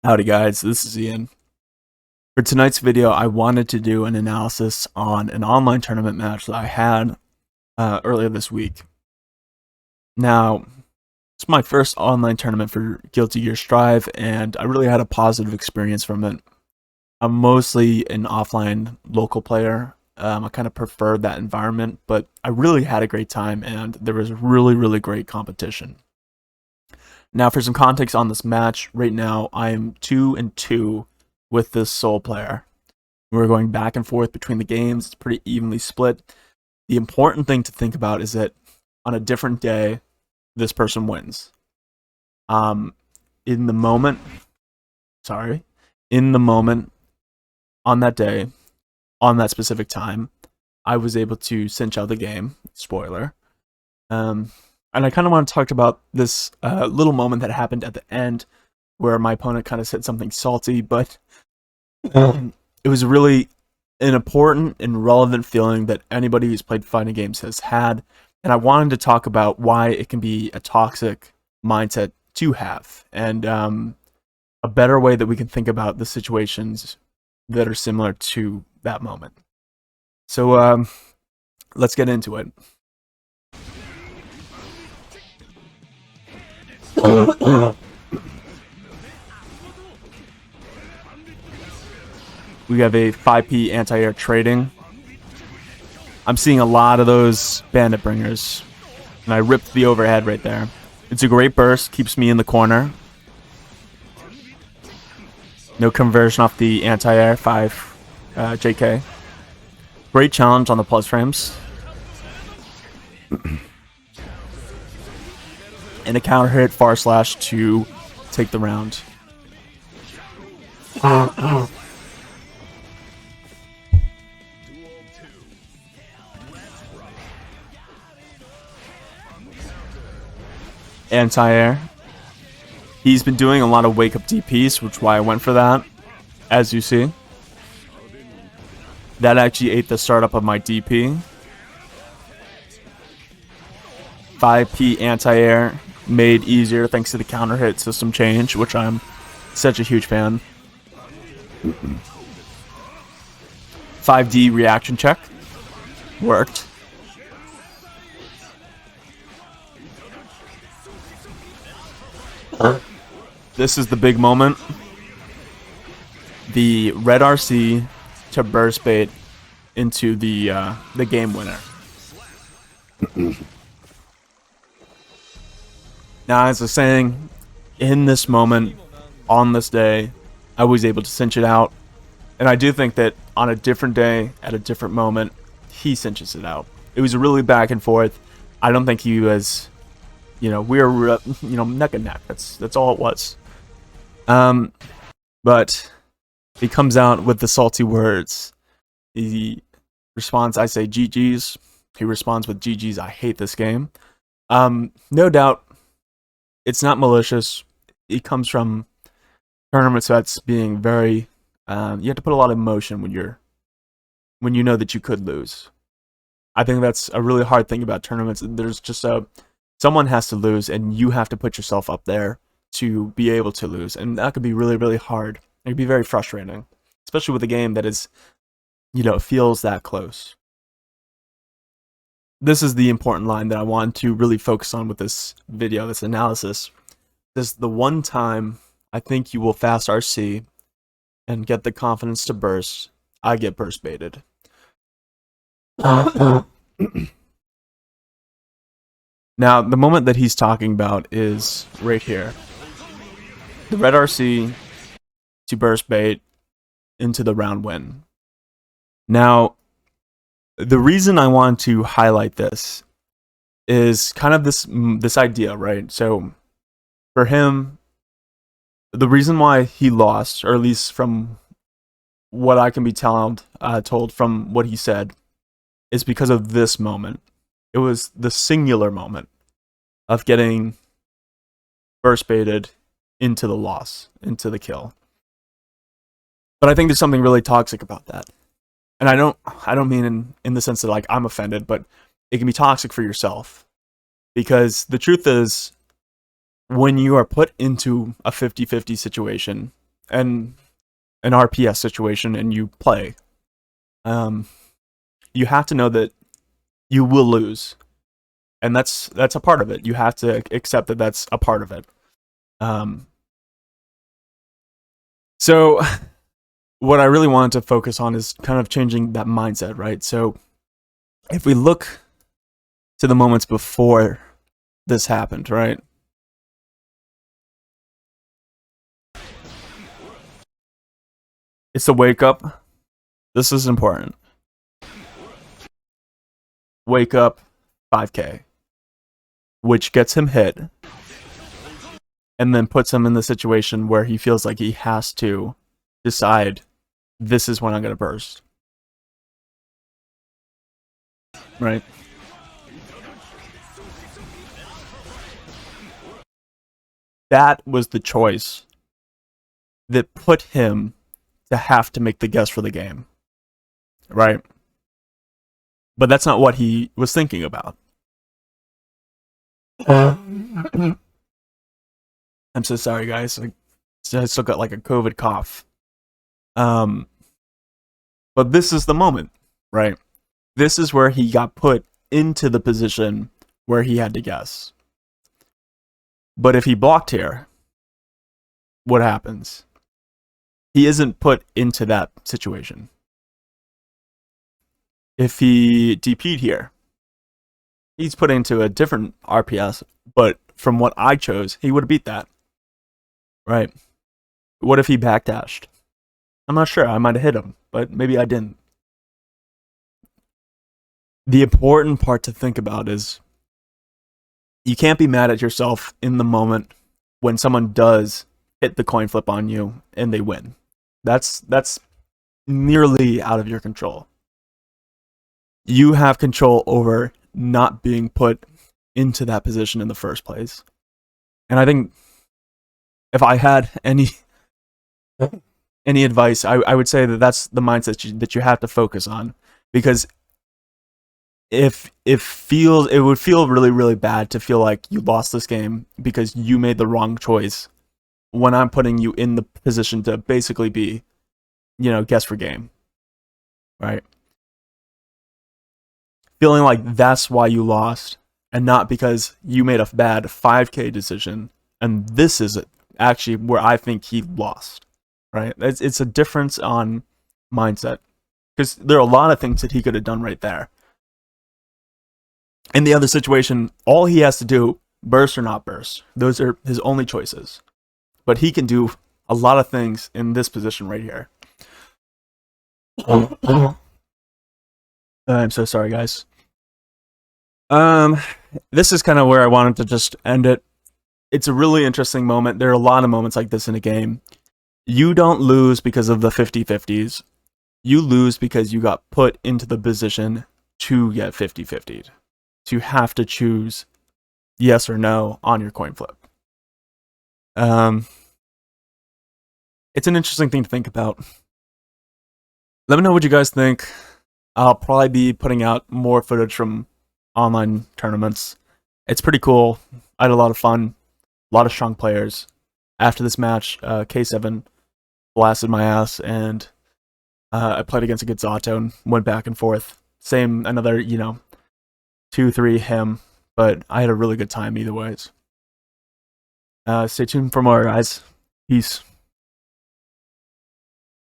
Howdy guys, this is Ian. For tonight's video, I wanted to do an analysis on an online tournament match that I had earlier this week. Now, it's my first online tournament for Guilty Gear Strive, and I really had a positive experience from it. I'm mostly an offline local player. I kind of preferred that environment, but I really had a great time, and there was really great competition. Now, for some context on this match, right now I am 2-2 with this sole player. We're going back and forth between the games. It's pretty evenly split. The important thing to think about is that on a different day, this person wins. In the moment, on that day, on that specific time, I was able to cinch out the game. Spoiler. And I kind of want to talk about this little moment that happened at the end where my opponent kind of said something salty, but it was really an important and relevant feeling that anybody who's played fighting games has had. And I wanted to talk about why it can be a toxic mindset to have, and a better way that we can think about the situations that are similar to that moment. So let's get into it. We have a 5p anti-air trading. I'm seeing a lot of those bandit bringers, and I ripped the overhead right there. It's a great burst, keeps me in the corner. No conversion off the anti-air 5 JK. Great challenge on the plus frames. And a counter hit far slash to take the round. Anti-air. He's been doing a lot of wake up DPs, which is why I went for that. As you see, that actually ate the startup of my DP. 5p anti-air made easier thanks to the counter hit system change, which I'm such a huge fan. 5D reaction check worked. This is the big moment. The red RC to burst bait into the game winner. Now, as I was saying, in this moment, on this day, I was able to cinch it out. And I do think that on a different day, at a different moment, he cinches it out. It was really back and forth. I don't think he was, we were, neck and neck. That's all it was. But he comes out with the salty words. He responds, I say GG's. He responds with GG's, I hate this game. No doubt, it's not malicious. It comes from tournament sets being very, you have to put a lot of emotion when you know that you could lose. I think that's a really hard thing about tournaments. There's just someone has to lose, and you have to put yourself up there to be able to lose, and that could be really hard. It could be very frustrating, especially with a game that is, feels that close. This is the important line that I want to really focus on with this video, this analysis. This is the one time I think you will fast RC and get the confidence to burst. I get burst baited. Now, the moment that he's talking about is right here. The red RC to burst bait into the round win. Now, the reason I want to highlight this is kind of this idea, right? So, for him, the reason why he lost, or at least from what I can be told from what he said, is because of this moment. It was the singular moment of getting burst baited into the loss, into the kill. But I think there's something really toxic about that. And I don't mean in the sense that like I'm offended, but it can be toxic for yourself. Because the truth is, when you are put into a 50-50 situation, an RPS situation and you play, you have to know that you will lose, and that's a part of it. You have to accept that that's a part of it. So what I really wanted to focus on is kind of changing that mindset, right? So if we look to the moments before this happened, right? It's the wake up. This is important. Wake up 5K, which gets him hit, and then puts him in the situation where he feels like he has to decide, this is when I'm going to burst. Right? That was the choice that put him to have to make the guess for the game. Right? But that's not what he was thinking about. I'm so sorry, guys. I still got like a COVID cough. But this is the moment, right? This is where he got put into the position where he had to guess. But if he blocked here, what happens? He isn't put into that situation. If he DP'd here, he's put into a different RPS, but from what I chose, he would have beat that. Right? What if he backdashed? I'm not sure. I might have hit him, but maybe I didn't. The important part to think about is you can't be mad at yourself in the moment when someone does hit the coin flip on you and they win. That's nearly out of your control. You have control over not being put into that position in the first place. And I think if I had any advice, I would say that that's the mindset that you have to focus on, because it would feel really, really bad to feel like you lost this game because you made the wrong choice when I'm putting you in the position to basically be, guess for game, right? Feeling like that's why you lost and not because you made a bad 5K decision. And this is actually where I think he lost, right? It's a difference on mindset, because there are a lot of things that he could have done right there. In the other situation, all he has to do, burst or not burst, those are his only choices. But he can do a lot of things in this position right here. I'm so sorry, guys. This is kind of where I wanted to just end it. It's a really interesting moment. There are a lot of moments like this in a game. You don't lose because of the 50-50s. You lose because you got put into the position to get 50-50'd. To have to choose yes or no on your coin flip. It's an interesting thing to think about. Let me know what you guys think. I'll probably be putting out more footage from online tournaments. It's pretty cool. I had a lot of fun. A lot of strong players. After this match, K7 blasted my ass, and I played against a good Zato and went back and forth. Same, another, 2-3 him, but I had a really good time either ways. Stay tuned for more, guys. Peace.